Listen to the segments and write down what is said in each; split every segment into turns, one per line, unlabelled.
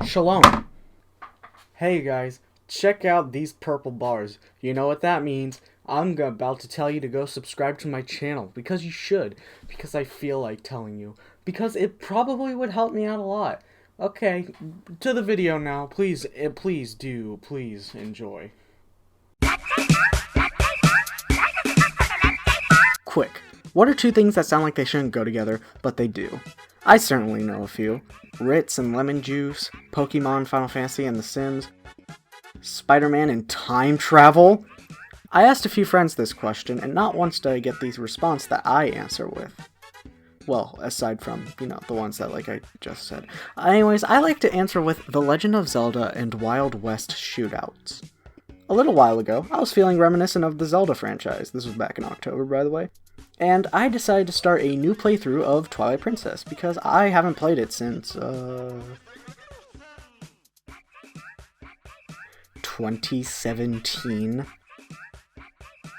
Shalom. Hey guys, check out these purple bars. You know what that means? I'm about to tell you to go subscribe to my channel, because you should, because I feel like telling you, because it probably would help me out a lot. Okay, to the video now. Please enjoy. Quick, what are two things that sound like they shouldn't go together, but they do? I certainly know a few. Ritz and lemon juice, Pokemon, Final Fantasy, and The Sims, Spider-Man and time travel? I asked a few friends this question, and not once did I get the response that I answer with. Well, aside from, the ones that, I just said. Anyways, I like to answer with The Legend of Zelda and Wild West shootouts. A little while ago, I was feeling reminiscent of the Zelda franchise. This was back in October, by the way. And I decided to start a new playthrough of Twilight Princess, because I haven't played it since, 2017.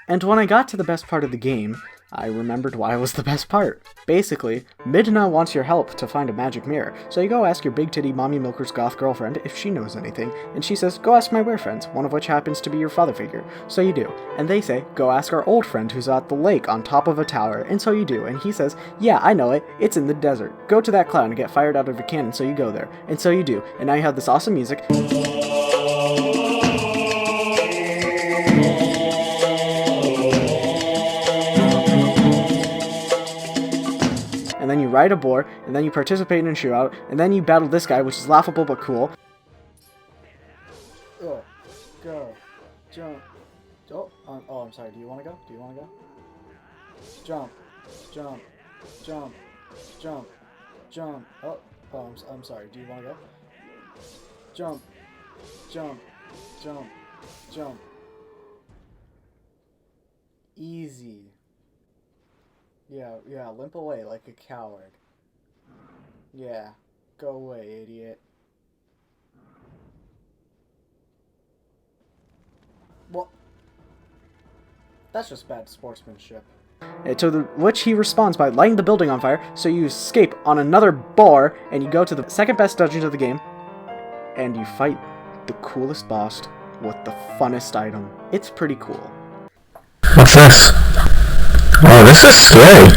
And when I got to the best part of the game, I remembered why it was the best part. Basically, Midna wants your help to find a magic mirror, so you go ask your big titty mommy milker's goth girlfriend if she knows anything, and she says, go ask my weird friends, one of which happens to be your father figure. So you do, and they say, go ask our old friend who's at the lake on top of a tower, and so you do, and he says, yeah, I know it, it's in the desert. Go to that cloud and get fired out of a cannon, so you go there, and so you do, and now you have this awesome music. And then you ride a boar, and then you participate in a shootout, and then you battle this guy, which is laughable but cool. Go, jump. Oh, I'm sorry. Do you want to go? Jump. Oh, I'm sorry. Do you want to go? Jump. Easy. Yeah, limp away like a coward. Yeah, go away, idiot. Well, that's just bad sportsmanship. To which he responds by lighting the building on fire, so you escape on another bar, and you go to the second best dungeon of the game, and you fight the coolest boss with the funnest item. It's pretty cool.
What's this? Oh, this is scary.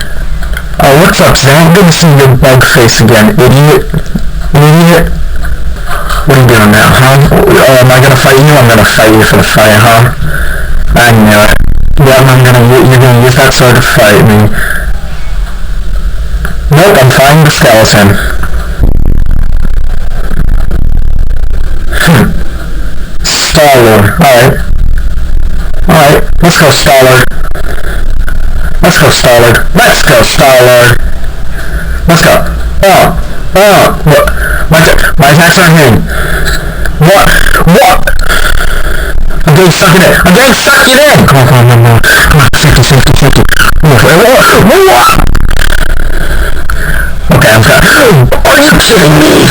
Oh, what's up, Zach? Good to see your bug face again, idiot. Idiot. What are you doing now, huh? Oh, am I gonna fight you? I'm gonna fight you for the fight, huh? I knew it. Yeah, you're gonna use that sword to fight me. Nope, I'm fighting the skeleton. Star-Lord. Alright, let's go, Star-Lord. Let's go, Star-Lord. Let's go, Star-Lord. Let's go. Oh, what? My attacks aren't hitting. What? I'm getting stuck in it. Come on. Safety. What? Okay, I'm fine. Are you kidding me?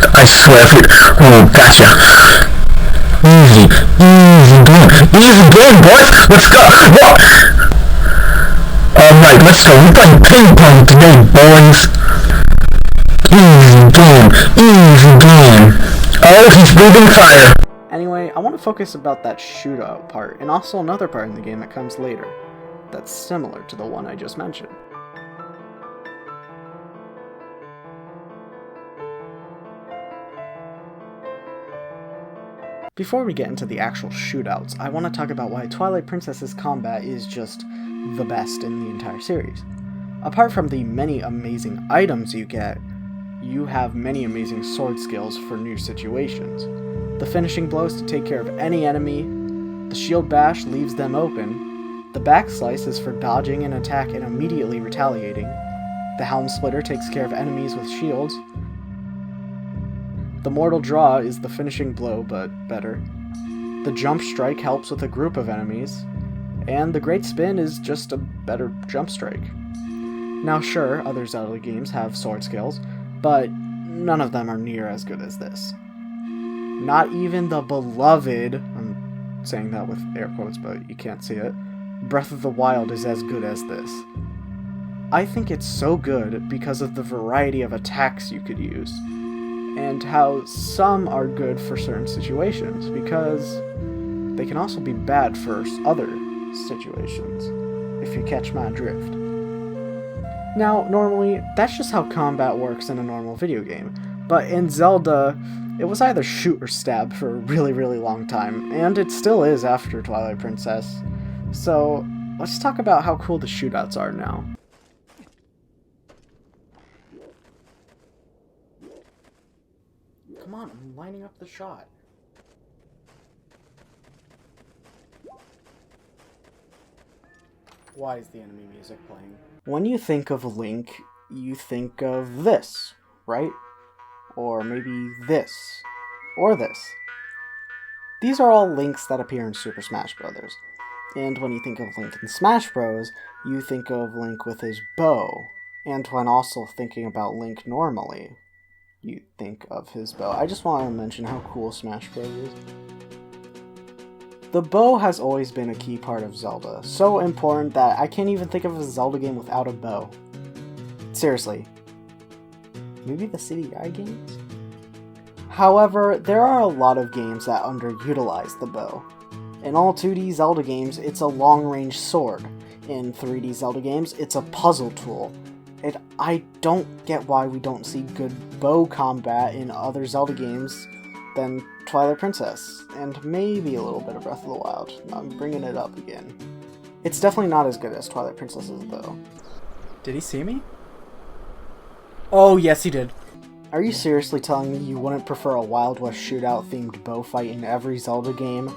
I swear. Oh, gotcha. Easy game, boys! Let's go! What? Alright, let's go. We're playing ping pong today, boys! Easy game. Oh, he's breathing fire!
Anyway, I want to focus about that shootout part, and also another part in the game that comes later, that's similar to the one I just mentioned. Before we get into the actual shootouts, I want to talk about why Twilight Princess's combat is just the best in the entire series. Apart from the many amazing items you get, you have many amazing sword skills for new situations. The finishing blows to take care of any enemy, the shield bash leaves them open, the back slice is for dodging an attack and immediately retaliating, the helm splitter takes care of enemies with shields, the mortal draw is the finishing blow, but better. The jump strike helps with a group of enemies, and the great spin is just a better jump strike. Now sure, other Zelda games have sword skills, but none of them are near as good as this. Not even the beloved, I'm saying that with air quotes, but you can't see it, Breath of the Wild is as good as this. I think it's so good because of the variety of attacks you could use. and how some are good for certain situations, because they can also be bad for other situations, if you catch my drift. Now, normally, that's just how combat works in a normal video game, but in Zelda, it was either shoot or stab for a really, really long time, and it still is after Twilight Princess. So, let's talk about how cool the shootouts are now. Come on, I'm lining up the shot. Why is the enemy music playing? When you think of Link, you think of this, right? Or maybe this, or this. These are all Links that appear in Super Smash Bros. And when you think of Link in Smash Bros., you think of Link with his bow. And when also thinking about Link normally, you think of his bow. I just want to mention how cool Smash Bros. Is. The bow has always been a key part of Zelda, so important that I can't even think of a Zelda game without a bow. Seriously. Maybe the CDI games? However, there are a lot of games that underutilize the bow. In all 2D Zelda games, it's a long-range sword. In 3D Zelda games, it's a puzzle tool. And I don't get why we don't see good bow combat in other Zelda games than Twilight Princess, and maybe a little bit of Breath of the Wild. I'm bringing it up again. It's definitely not as good as Twilight Princess's, though. Did he see me? Oh, yes he did. Are you seriously telling me you wouldn't prefer a Wild West shootout-themed bow fight in every Zelda game?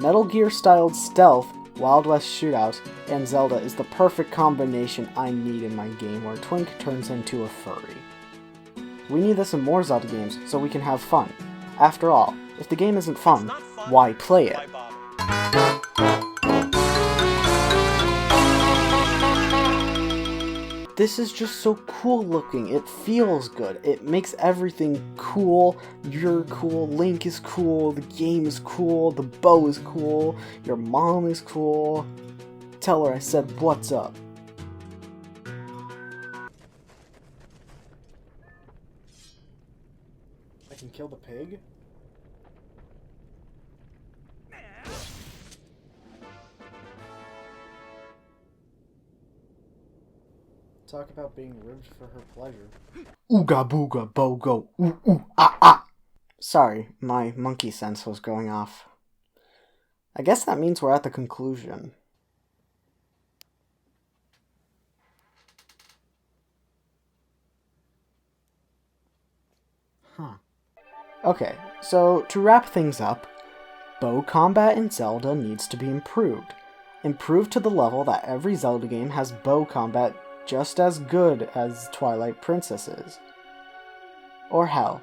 Metal Gear-styled stealth, Wild West shootout, and Zelda is the perfect combination I need in my game where Twink turns into a furry. We need this in more Zelda games so we can have fun. After all, if the game isn't fun, why play it? This is just so cool looking, it feels good, it makes everything cool, you're cool, Link is cool, the game is cool, the bow is cool, your mom is cool. Tell her I said what's up. I can kill the pig? Talk about being ribbed for her pleasure. Ooga booga bogo, ooh ooh ah ah. Sorry, my monkey sense was going off. I guess that means we're at the conclusion. Okay, so to wrap things up, bow combat in Zelda needs to be improved. Improved to the level that every Zelda game has bow combat just as good as Twilight Princess is. Or hell,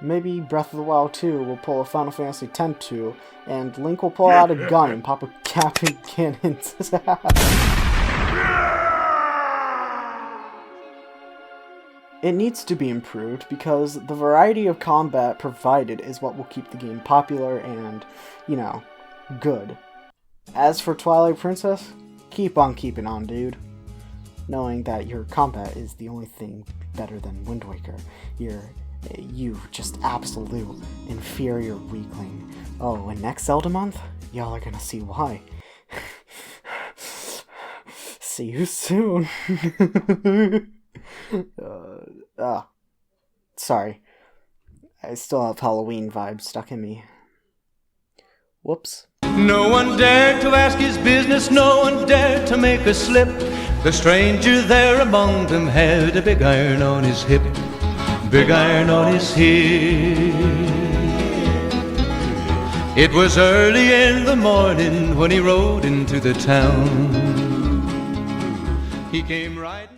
maybe Breath of the Wild 2 will pull a Final Fantasy X-2, and Link will pull out a gun and pop a Captain Cannon's ass. It needs to be improved because the variety of combat provided is what will keep the game popular and, you know, good. As for Twilight Princess, keep on keeping on, dude. Knowing that your combat is the only thing better than Wind Waker. You just absolute inferior weakling. Oh, and next Zelda month, y'all are gonna see why. See you soon. Sorry. I still have Halloween vibes stuck in me. Whoops.
No one dared to ask his business, no one dared to make a slip. The stranger there among them had a big iron on his hip, big iron on his hip. It was early in the morning when he rode into the town. He came riding